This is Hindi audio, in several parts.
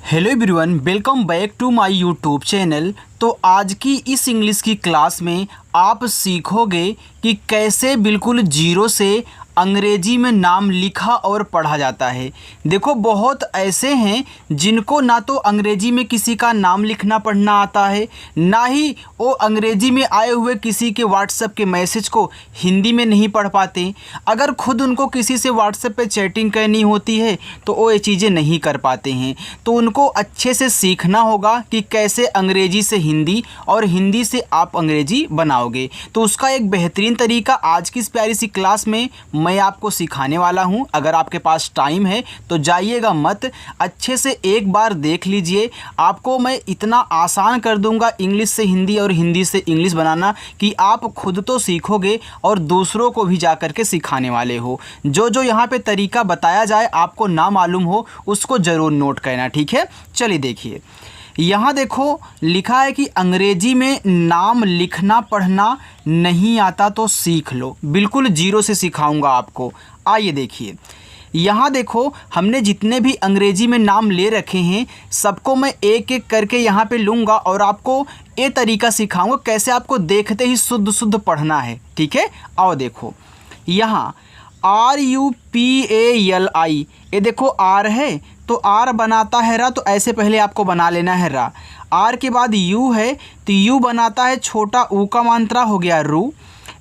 Hello everyone, welcome back to my YouTube channel. तो आज की इस इंग्लिश की क्लास में आप सीखोगे कि कैसे बिल्कुल जीरो से अंग्रेजी में नाम लिखा और पढ़ा जाता है। देखो, बहुत ऐसे हैं जिनको ना तो अंग्रेजी में किसी का नाम लिखना पढ़ना आता है, ना ही वो अंग्रेजी में आए हुए किसी के व्हाट्सएप के मैसेज को हिंदी में नहीं पढ़ पाते। अगर खुद उनको किसी से व्हाट्सएप पे चैटिंग करनी होती है तो वो ये चीज़ें नहीं कर पाते हैं। तो उनको अच्छे से सीखना होगा कि कैसे अंग्रेजी से हिंदी और हिंदी से आप अंग्रेजी बनाओगे। तो उसका एक बेहतरीन तरीका आज की इस प्यारी सी क्लास में मैं आपको सिखाने वाला हूं। अगर आपके पास टाइम है तो जाइएगा मत, अच्छे से एक बार देख लीजिए। आपको मैं इतना आसान कर दूंगा इंग्लिश से हिंदी और हिंदी से इंग्लिश बनाना कि आप खुद तो सीखोगे और दूसरों को भी जा कर के सिखाने वाले हो। जो जो यहाँ पे तरीका बताया जाए आपको ना मालूम हो उसको ज़रूर नोट करना, ठीक है। चलिए देखिए, यहाँ देखो लिखा है कि अंग्रेजी में नाम लिखना पढ़ना नहीं आता तो सीख लो। बिल्कुल जीरो से सिखाऊंगा आपको। आइए देखिए, यहाँ देखो हमने जितने भी अंग्रेजी में नाम ले रखे हैं सबको मैं एक एक करके यहाँ पे लूँगा और आपको ये तरीका सिखाऊंगा कैसे आपको देखते ही शुद्ध शुद्ध पढ़ना है, ठीक है। आओ देखो, यहाँ RUPALI, ये देखो आर है तो आर बनाता है रा, तो ऐसे पहले आपको बना लेना है रा। आर के बाद यू है तो यू बनाता है छोटा ऊ का मात्रा, हो गया रू।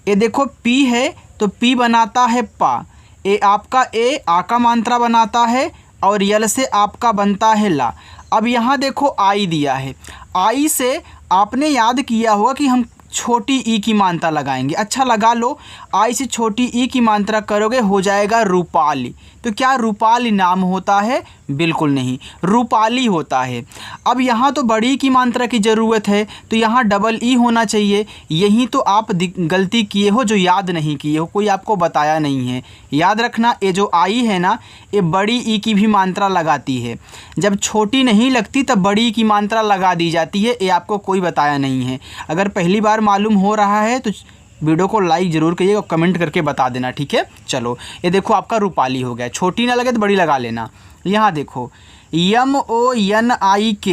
ये देखो पी है तो पी बनाता है पा। ए आपका ए आ का मात्रा बनाता है और यल से आपका बनता है ला। अब यहाँ देखो आई दिया है, आई से आपने याद किया होगा कि हम छोटी ई की मात्रा लगाएंगे। अच्छा लगा लो, आई से छोटी ई की मात्रा करोगे हो जाएगा रूपाली। तो क्या रूपाली नाम होता है? बिल्कुल नहीं, रूपाली होता है। अब यहाँ तो बड़ी की मात्रा की ज़रूरत है तो यहाँ डबल ई होना चाहिए। यही तो आप गलती किए हो जो याद नहीं किए हो, कोई आपको बताया नहीं है। याद रखना, ये जो आई है ना ये बड़ी ई की भी मात्रा लगाती है। जब छोटी नहीं लगती तब बड़ी की मात्रा लगा दी जाती है, ये आपको कोई बताया नहीं है। अगर पहली बार मालूम हो रहा है तो वीडियो को लाइक ज़रूर करिएगा और कमेंट करके बता देना, ठीक है। चलो ये देखो आपका रूपाली हो गया, छोटी ना लगे तो बड़ी लगा लेना। यहाँ देखो MONIK,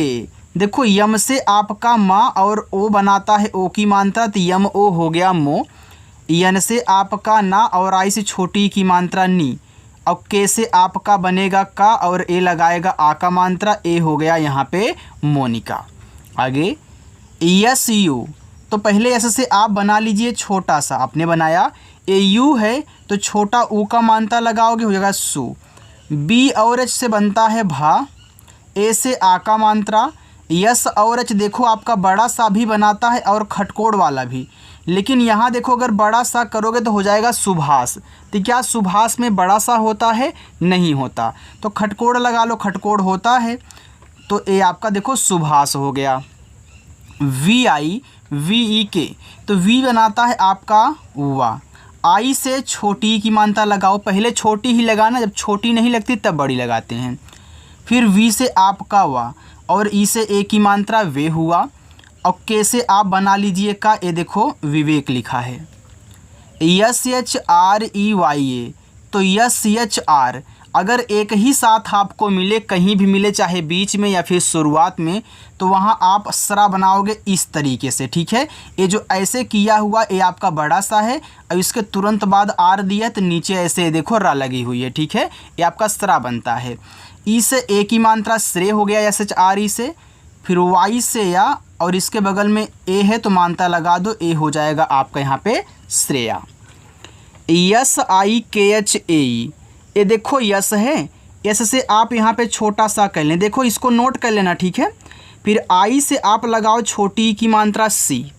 देखो यम से आपका माँ और ओ बनाता है ओ की मात्रा तो यम ओ हो गया मो। यन से आपका ना और आई से छोटी की मात्रा नी। अब के से आपका बनेगा का और ए लगाएगा आ का मात्रा, ए हो गया यहाँ पे मोनिका। आगे SU, तो पहले ऐसे से आप बना लीजिए छोटा सा, आपने बनाया। AU है तो छोटा ऊ का मात्रा लगाओगे हो जाएगा सु। B और H से बनता है भा। ए से आ का मात्रा। यस और H देखो आपका बड़ा सा भी बनाता है और खटकोड़ वाला भी, लेकिन यहाँ देखो अगर बड़ा सा करोगे तो हो जाएगा सुभाष। तो क्या सुभाष में बड़ा सा होता है? नहीं होता, तो खटकोड़ लगा लो, खटकोड़ होता है। तो ये आपका देखो सुभाष हो गया। VIVEK, तो वी बनाता है आपका वा। आई से छोटी की मात्रा लगाओ, पहले छोटी ही लगाना, जब छोटी नहीं लगती तब बड़ी लगाते हैं। फिर वी से आपका वा और ई से ए की मात्रा वे हुआ। और के से आप बना लीजिए का, ये देखो विवेक लिखा है। SHREYA, तो SHR अगर एक ही साथ आपको मिले, कहीं भी मिले, चाहे बीच में या फिर शुरुआत में, तो वहाँ आप सरा बनाओगे इस तरीके से, ठीक है। ये जो ऐसे किया हुआ ये आपका बड़ा सा है और इसके तुरंत बाद आर दिया तो नीचे ऐसे देखो रा लगी हुई है, ठीक है। ये आपका सरा बनता है। ई से ए की मात्रा श्रेय हो गया SHRE से। फिर वाई से या और इसके बगल में ए है तो मात्रा लगा दो, ए हो जाएगा आपका यहाँ पे श्रेया। SIKHAE, ये देखो यस है, यस से आप यहाँ पे छोटा सा कर लें, देखो इसको नोट कर लेना, ठीक है। फिर आई से आप लगाओ छोटी की मात्रा सी।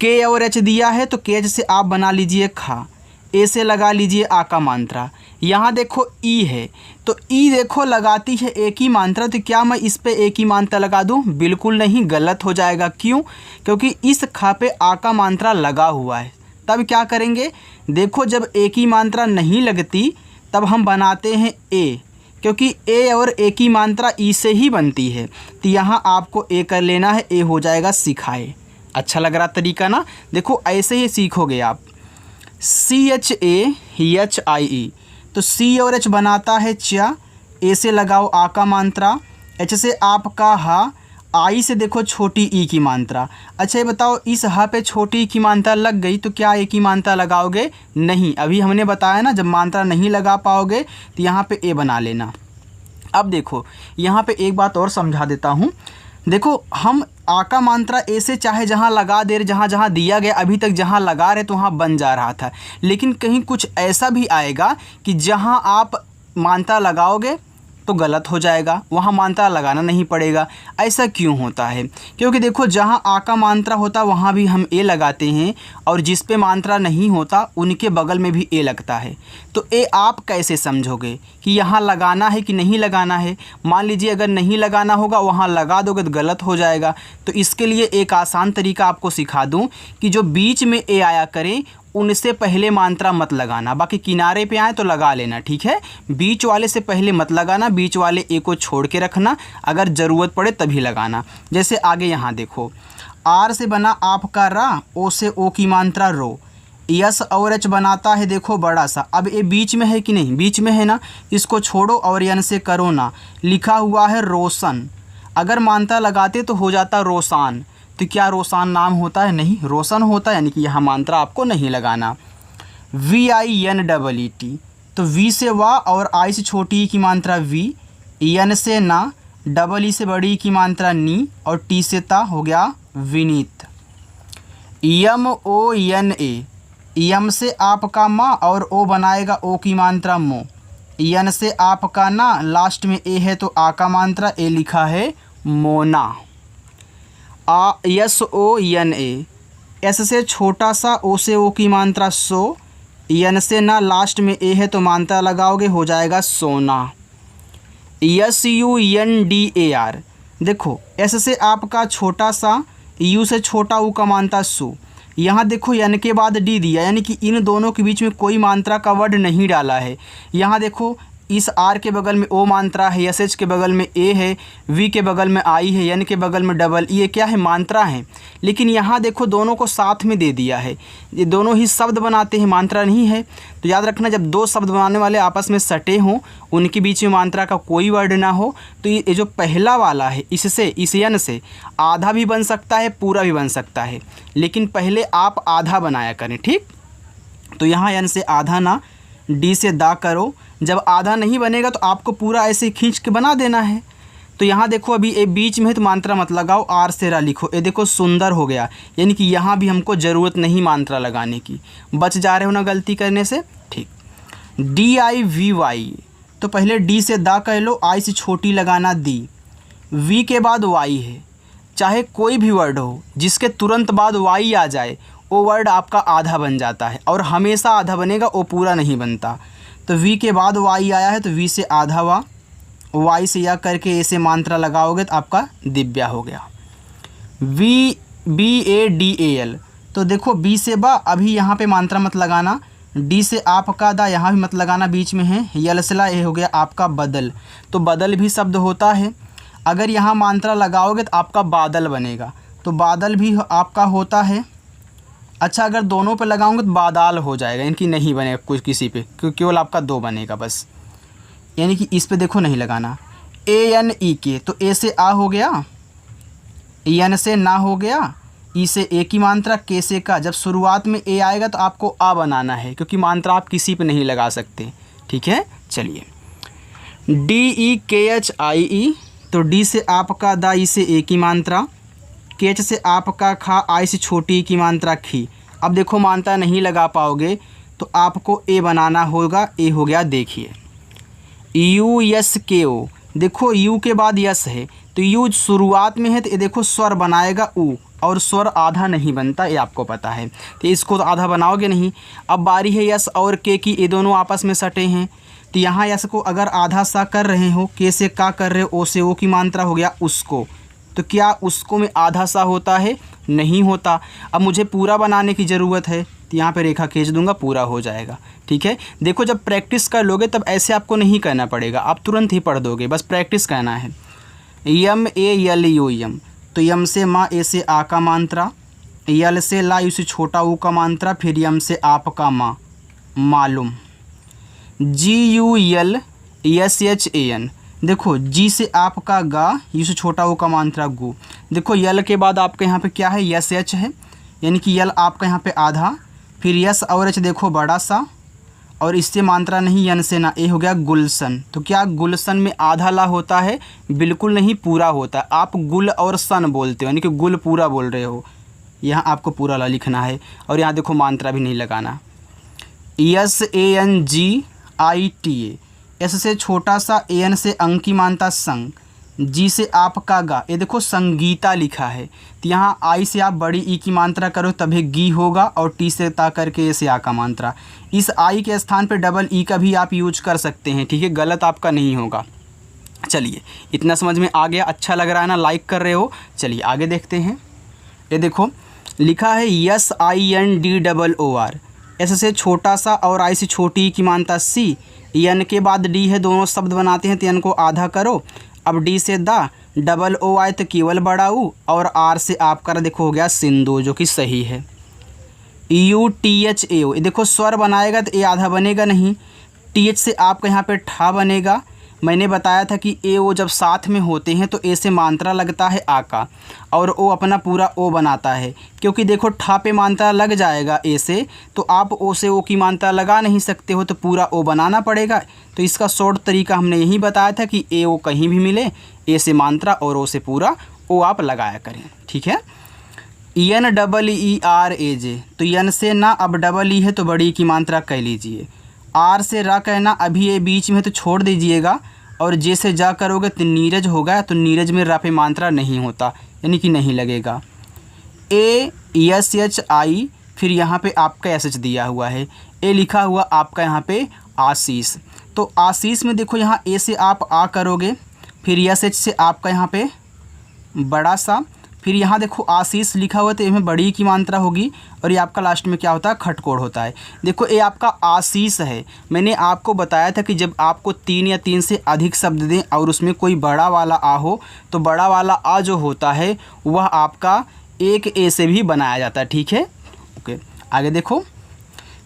के और एच दिया है तो के एच से आप बना लीजिए खा। ए से लगा लीजिए आ का मात्रा। यहाँ देखो ई है तो ई देखो लगाती है ए की मात्रा, तो क्या मैं इस पे ए की मात्रा लगा दूँ? बिल्कुल नहीं, गलत हो जाएगा। क्यों? क्योंकि इस खा पे आ का मात्रा लगा हुआ है। तब क्या करेंगे? देखो जब ए की मात्रा नहीं लगती तब हम बनाते हैं ए, क्योंकि ए और ए की मात्रा ई से ही बनती है। तो यहाँ आपको ए कर लेना है, ए हो जाएगा सिखाए। अच्छा लग रहा तरीका ना? देखो ऐसे ही सीखोगे आप। CHAHIE, तो सी और एच बनाता है चा। ए से लगाओ आ का मात्रा एच से आपका हा, आई से देखो छोटी ई की मात्रा। अच्छा ये बताओ, इस हा पे छोटी ई की मात्रा लग गई तो क्या ए की मात्रा लगाओगे? नहीं। अभी हमने बताया ना, जब मात्रा नहीं लगा पाओगे तो यहाँ पे ए बना लेना। अब देखो यहाँ पे एक बात और समझा देता हूँ। देखो हम आ का मात्रा ए से चाहे जहाँ लगा दे रहे, जहाँ जहाँ दिया गया अभी तक जहाँ लगा रहे तो वहाँ बन जा रहा था, लेकिन कहीं कुछ ऐसा भी आएगा कि जहाँ आप मात्रा लगाओगे तो गलत हो जाएगा, वहाँ मात्रा लगाना नहीं पड़ेगा। ऐसा क्यों होता है? क्योंकि देखो जहाँ आ का मात्रा होता वहाँ भी हम ए लगाते हैं, और जिस पे मात्रा नहीं होता उनके बगल में भी ए लगता है। तो ए आप कैसे समझोगे कि यहाँ लगाना है कि नहीं लगाना है? मान लीजिए अगर नहीं लगाना होगा, वहाँ लगा दोगे तो गलत हो जाएगा। तो इसके लिए एक आसान तरीका आपको सिखा दूँ कि जो बीच में ए आया करें उनसे पहले मात्रा मत लगाना, बाकी किनारे पे आए तो लगा लेना, ठीक है? बीच वाले से पहले मत लगाना, बीच वाले ए को छोड़ के रखना, अगर ज़रूरत पड़े तभी लगाना। जैसे आगे यहाँ देखो, आर से बना आपका रा, ओ से ओ की मात्रा रो, यस और एच बनाता है देखो बड़ा सा। अब ये बीच में है कि नहीं? बीच में है ना, इसको छोड़ो और यन से करो ना। लिखा हुआ है रोशन, अगर मात्रा लगाते तो हो जाता रोसान, तो क्या रोसान नाम होता है? नहीं, रोशन होता है, यानी कि यहाँ मात्रा आपको नहीं लगाना। VINEET, तो वी से वाह और आई से छोटी ई की मात्रा वी, एन से ना, डबल ई से बड़ी ई की मात्रा नी, और टी से ता हो गया विनीत। MONA, यम से आपका माँ और ओ बनाएगा ओ की मात्रा मो, यन से आपका ना, लास्ट में ए है तो आ का मात्रा ए लिखा है मोना। SONA, एस से छोटा सा, ओ से ओ की मात्रा सो, यन से ना, लास्ट में ए है तो मात्रा लगाओगे हो जाएगा सोना। SUNDAR, देखो एस से आपका छोटा सा, यू से छोटा ऊ का मात्रा सु, यहाँ देखो यन के बाद डी दिया, यानी कि इन दोनों के बीच में कोई मात्रा का वर्ड नहीं डाला है। यहाँ देखो इस आर के बगल में ओ मात्रा है, एस एच के बगल में ए है, वी के बगल में आई है, एन के बगल में डबल, ये क्या है? मात्रा है। लेकिन यहाँ देखो दोनों को साथ में दे दिया है, ये दोनों ही शब्द बनाते हैं, मात्रा नहीं है। तो याद रखना, जब दो शब्द बनाने वाले आपस में सटे हों, उनके बीच में मात्रा का कोई वर्ड ना हो, तो ये जो पहला वाला है इससे, इस यन से आधा भी बन सकता है, पूरा भी बन सकता है, लेकिन पहले आप आधा बनाया करें, ठीक? तो यहाँ यन से आधा ना, डी से दा करो, जब आधा नहीं बनेगा तो आपको पूरा ऐसे खींच के बना देना है। तो यहाँ देखो अभी ए बीच में है तो मात्रा मत लगाओ, आर से रा लिखो, ये देखो सुंदर हो गया, यानी कि यहाँ भी हमको ज़रूरत नहीं मात्रा लगाने की, बच जा रहे हो ना गलती करने से, ठीक। DIVY, तो पहले डी से दा कह लो, आई से छोटी लगाना दी, वी के बाद वाई है, चाहे कोई भी वर्ड हो जिसके तुरंत बाद वाई आ जाए वो वर्ड आपका आधा बन जाता है, और हमेशा आधा बनेगा, वो पूरा नहीं बनता। तो वी के बाद वाई आया है तो वी से आधा वा, वाई से या करके ऐसे मात्रा लगाओगे तो आपका दिव्या हो गया। BADAL, तो देखो बी से बा, अभी यहाँ पे मात्रा मत लगाना, डी से आपका दा, यहाँ भी मत लगाना, बीच में है, यल से ला, ये हो गया आपका बदल। तो बदल भी शब्द होता है, अगर यहाँ मात्रा लगाओगे तो आपका बादल बनेगा, तो बादल भी आपका होता है। अच्छा अगर दोनों पे लगाओगे तो बादाल हो जाएगा, इनकी नहीं बनेगा कुछ किसी पे, क्योंकि केवल आपका दो बनेगा बस, यानी कि इस पे देखो नहीं लगाना। ANEK, तो ए से आ हो गया, एन से ना हो गया, ई से ए की मात्रा, के से का, जब शुरुआत में ए आएगा तो आपको आ बनाना है, क्योंकि मात्रा आप किसी पे नहीं लगा सकते, ठीक है? चलिए DEKHIE, तो डी से आपका दा, ई से ए की मात्रा, केच से आपका खा, आई से छोटी की मात्रा खी। अब देखो मात्रा नहीं लगा पाओगे तो आपको ए बनाना होगा, ए हो गया, देखिए USKO, देखो यू के बाद यस है तो यू शुरुआत में है तो ये देखो स्वर बनाएगा ऊ, और स्वर आधा नहीं बनता, ये आपको पता है, तो इसको तो आधा बनाओगे नहीं। अब बारी है यस और के की, ये दोनों आपस में सटे हैं, तो यहाँ यस को अगर आधा सा कर रहे हो, के से का कर रहे हो, ओ से ओ की मात्रा हो गया उसको, तो क्या उसको में आधा सा होता है? नहीं होता। अब मुझे पूरा बनाने की ज़रूरत है तो यहाँ पे रेखा खींच दूंगा, पूरा हो जाएगा, ठीक है? देखो जब प्रैक्टिस कर लोगे तब ऐसे आपको नहीं करना पड़ेगा, आप तुरंत ही पढ़ दोगे, बस प्रैक्टिस करना है। YALUM, तो यम से माँ, ए से आ का मात्रा, यल से ला, यू से छोटा ऊ का मात्रा, फिर यम से आप का माँ, मालूम। GULSHAN, देखो जी से आपका गा, यू से छोटा ओ का मात्रा गु। देखो यल के बाद आपके यहाँ पे क्या है, यस एच है, यानी कि यल आपका यहाँ पे आधा, फिर यस और एच देखो बड़ा सा, और इससे मात्रा नहीं यन से ना, ए हो गया गुलशन। तो क्या गुलशन में आधा ला होता है? बिल्कुल नहीं, पूरा होता है। आप गुल और सन बोलते हो, यानी कि गुल पूरा बोल रहे हो, यहाँ आपको पूरा ला लिखना है। और यहाँ देखो मात्रा भी नहीं लगाना। S A N G I T A, S से छोटा सा, ए एन से अंग की मानता संग, जी से आपका गा, ये देखो संगीता लिखा है, तो यहाँ आई से आप बड़ी ई की मात्रा करो तभी गी होगा, और टी से ता करके ए से आ का मात्रा। इस आई के स्थान पे डबल ई का भी आप यूज कर सकते हैं, ठीक है, गलत आपका नहीं होगा। चलिए इतना समझ में आ गया, अच्छा लग रहा है ना, लाइक कर रहे हो। चलिए आगे देखते हैं। ये देखो लिखा है S I N D double O R, S से छोटा सा और आई से छोटी ई की मानता सी, एन के बाद डी है, दोनों शब्द बनाते हैं तो एन को आधा करो। अब डी से दा, डबल ओ आए तो केवल बड़ा ऊ, और आर से आपका देखो हो गया सिंधु, जो कि सही है। यू टी एच ए ओ, देखो स्वर बनाएगा तो ए आधा बनेगा नहीं, टी एच से आपका यहाँ पे ठा बनेगा। मैंने बताया था कि ए ओ जब साथ में होते हैं तो ए से मात्रा लगता है आ का, और ओ अपना पूरा ओ बनाता है, क्योंकि देखो ठा पे मात्रा लग जाएगा ए से, तो आप ओ से ओ की मात्रा लगा नहीं सकते हो, तो पूरा ओ बनाना पड़ेगा। तो इसका शॉर्ट तरीका हमने यही बताया था कि ए ओ कहीं भी मिले, ए से मात्रा और ओ से पूरा ओ आप लगाया करें, ठीक है। N double E R A जे, तो एन से ना, अब डबल ई है तो बड़ी की मात्रा कह लीजिए। आर से रा कहना, अभी ये बीच में तो छोड़ दीजिएगा, और जे से जा करोगे तो नीरज होगा, तो नीरज में रा पे मात्रा नहीं होता, यानी कि नहीं लगेगा। ए एस एच आई, फिर यहाँ पे आपका एस एच दिया हुआ है, ए लिखा हुआ आपका यहाँ पे आशीष। तो आशीष में देखो यहाँ ए से आप आ करोगे, फिर एस एच से आपका यहाँ पे बड़ा सा, फिर यहाँ देखो आशीष लिखा हुआ तो इसमें बड़ी की मात्रा होगी, और ये आपका लास्ट में क्या होता है, खटकोड़ होता है। देखो ये आपका आशीष है। मैंने आपको बताया था कि जब आपको 3 या 3 से अधिक शब्द दें और उसमें कोई बड़ा वाला आ हो, तो बड़ा वाला आ जो होता है वह आपका एक ए से भी बनाया जाता है, ठीक है। ओके आगे देखो,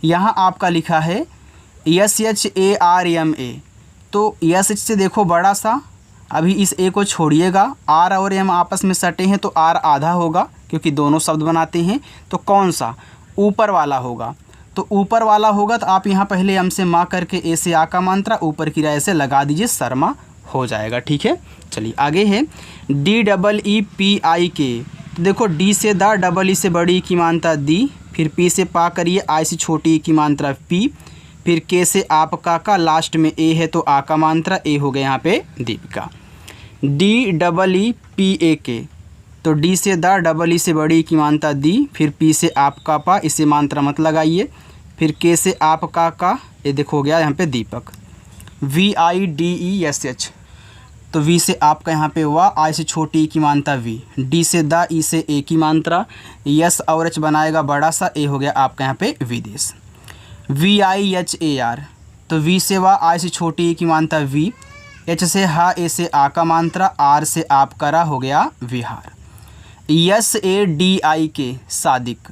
यहाँ आपका लिखा है S H A R M A, तो एस एच से देखो बड़ा सा, अभी इस ए को छोड़िएगा, आर और एम आपस में सटे हैं तो आर आधा होगा, क्योंकि दोनों शब्द बनाते हैं। तो कौन सा, ऊपर वाला होगा। तो ऊपर वाला होगा तो आप यहाँ पहले एम से माँ करके ए से आ का मात्रा ऊपर की राय से लगा दीजिए, शर्मा हो जाएगा, ठीक है। चलिए आगे है D double E P I के, तो देखो डी से दा, डबल ई से बड़ी की मात्रा दी, फिर पी से पा करिए, आई से छोटी की मात्रा पी, फिर के से आपका का, लास्ट में ए है तो आ का मात्रा ए हो गया यहाँ पे Deepika. D double E P A के, तो डी से दा, डबल ई से बड़ी की मात्रा दी, फिर पी से आपका पा, इसे मात्रा मत लगाइए, फिर के से आपका का, ये देखो हो गया यहाँ पे Deepak. V I D E S H, तो वी से आपका यहाँ पे वाह, आई से छोटी ई की मात्रा वी, डी से दा, ई से ए की मात्रा, यस और एच बनाएगा बड़ा सा, ए हो गया आपका यहाँ पे विदेश। V I H A R, तो वी से वाह, आई से छोटी ई की मात्रा वी, एच से हा, ए से आ का मात्रा, आर से आप करा, हो गया विहार। यस ए डी आई के सादिक,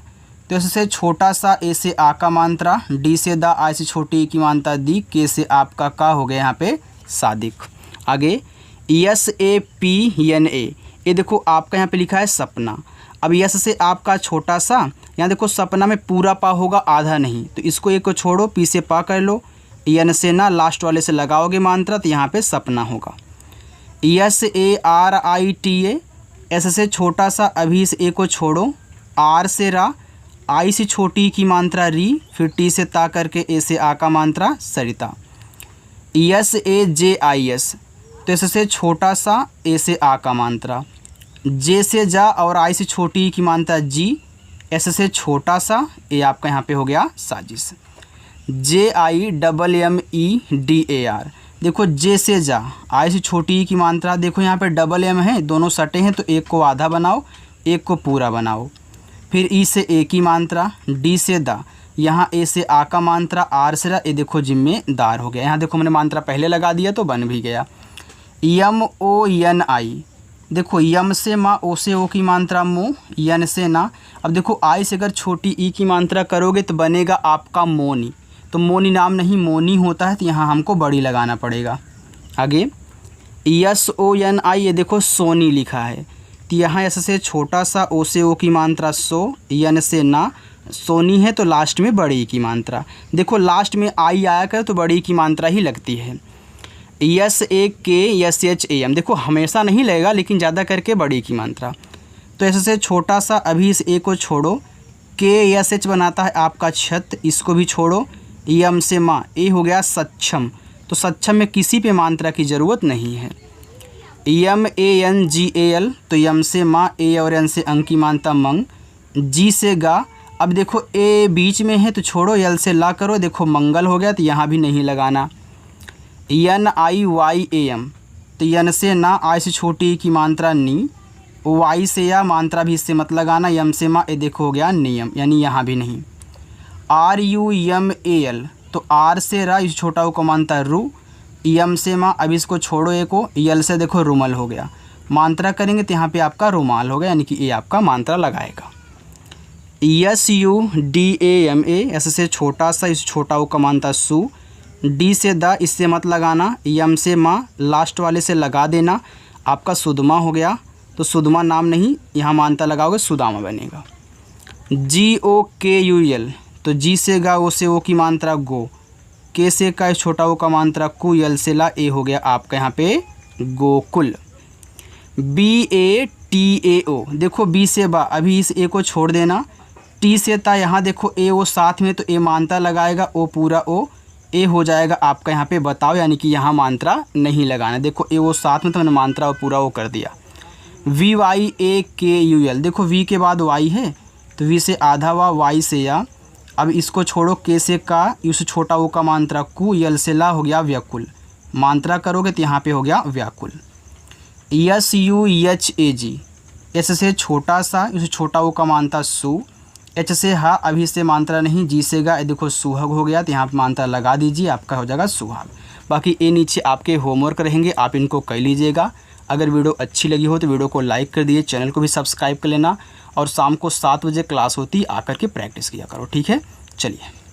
तो एस से छोटा सा, ए से आ का मात्रा, डी से दा, आई से छोटी ई की मात्रा दी, के से आपका का, हो गया यहाँ पे सादिक। आगे S A P N A, ये देखो आपका यहाँ पे लिखा है सपना। अब यस से आपका छोटा सा, यहाँ देखो सपना में पूरा पा होगा, आधा नहीं, तो इसको एक को छोड़ो, पी से पा कर लो, एन से ना, लास्ट वाले से लगाओगे मात्रा, तो यहाँ पे सपना होगा। Yes A R I T A, S से छोटा सा, अभी इस ए को छोड़ो, आर से रा, आई से छोटी की मात्रा री, फिर टी से ता करके ए से आ का मात्रा Sarita. S A J I S, तो एस से छोटा सा, ए से आ का मात्रा, जे से जा और आई से छोटी की मात्रा जी, एस से छोटा सा, ए आपका यहाँ पे हो गया साजिश। J I double M E D A R, देखो जे से जा, आई से छोटी की मात्रा, देखो यहाँ पे डबल एम है, दोनों सटे हैं तो एक को आधा बनाओ, एक को पूरा बनाओ। फिर ई से ए की मात्रा, डी से दा, यहाँ ए से आ का मात्रा, आर से रा, ये देखो जिम्मेदार हो गया। यहाँ देखो मैंने मात्रा पहले लगा दिया तो बन भी गया। यम ओ एन आई, देखो यम से माँ, ओ से ओ की मात्रा मो, यन से ना। अब देखो आई से अगर छोटी ई की मात्रा करोगे तो बनेगा आपका मोनी, तो मोनी नाम नहीं मोनी होता है, तो यहाँ हमको बड़ी लगाना पड़ेगा। आगे SONI, ये देखो सोनी लिखा है, तो यहाँ ऐसे से छोटा सा ओ से ओ की मात्रा सो, यन से ना, सोनी है तो लास्ट में बड़ी की मात्रा। देखो लास्ट में आई आया कर तो बड़ी की मात्रा ही लगती है। SAKSHAM, देखो हमेशा नहीं लगेगा लेकिन ज़्यादा करके बड़ी की मात्रा। तो ऐसे से छोटा सा, अभी इस ए को छोड़ो, KSH बनाता है आपका छत, इसको भी छोड़ो, यम से माँ, ए हो गया सक्षम, तो सक्षम में किसी पे मात्रा की ज़रूरत नहीं है। MANGAL, तो यम से माँ, ए और एन से अंग की मात्रा मंग, जी से गा, अब देखो ए बीच में है तो छोड़ो, यल से ला करो, देखो मंगल हो गया तो यहाँ भी नहीं लगाना। NIYAM, तो यन से ना, आई से छोटी की मात्रा नी, वाई से या, मात्रा भी इससे मत लगाना, यम से माँ, ए देखो हो गया नियम, यानी यहाँ भी नहीं। RUMAL, तो आर से रा, इस छोटा को मात्रा रू, यम से माँ, अब इसको छोड़ो ए को, यल से देखो रुमल हो गया, मात्रा करेंगे तो यहाँ पे आपका रुमाल हो गया, यानी कि ए आपका मात्रा लगाएगा। SUDAMA, ऐसे से छोटा सा, इस छोटा को मात्रा सु, डी से द, इससे मत लगाना, यम से माँ, लास्ट वाले से लगा देना, आपका सुदमा हो गया, तो सुदमा नाम नहीं, यहाँ मात्रा लगाओगे सुदामा बनेगा। GOKUL, तो जी से गा, ओ से ओ की मात्रा गो, के से का, इस छोटा ओ का मात्रा कु, यल से ला, ए हो गया आपका यहाँ पे गोकुल। BATAO, देखो बी से बा, अभी इस ए को छोड़ देना, टी से ता, यहाँ देखो ए ओ साथ में तो ए मात्रा लगाएगा, ओ पूरा ओ, ए हो जाएगा आपका यहाँ पे बताओ, यानी कि यहाँ मात्रा नहीं लगाना, देखो ए ओ साथ में तो मैंने मात्रा पूरा ओ कर दिया। VYAKUL, देखो वी के बाद वाई है तो वी से आधा वा, वाई से या, अब इसको छोड़ो, के से का, इस छोटा ओ का मात्रा कु, यल से ला, हो गया व्याकुल, मात्रा करोगे तो यहाँ पे हो गया व्याकुल। SUHAG, एस से छोटा सा, इस छोटा ओ का मात्रा सु, एच से हा, अभी से मात्रा नहीं, जी से गा, देखो सुहाग हो गया, तो यहाँ पे मात्रा लगा दीजिए, आपका हो जाएगा सुहाग। बाकी ये नीचे आपके होमवर्क रहेंगे, आप इनको कर लीजिएगा। अगर वीडियो अच्छी लगी हो तो वीडियो को लाइक कर दिए, चैनल को भी सब्सक्राइब कर लेना, और शाम को 7 बजे क्लास होती है, आकर के प्रैक्टिस किया करो, ठीक है। चलिए।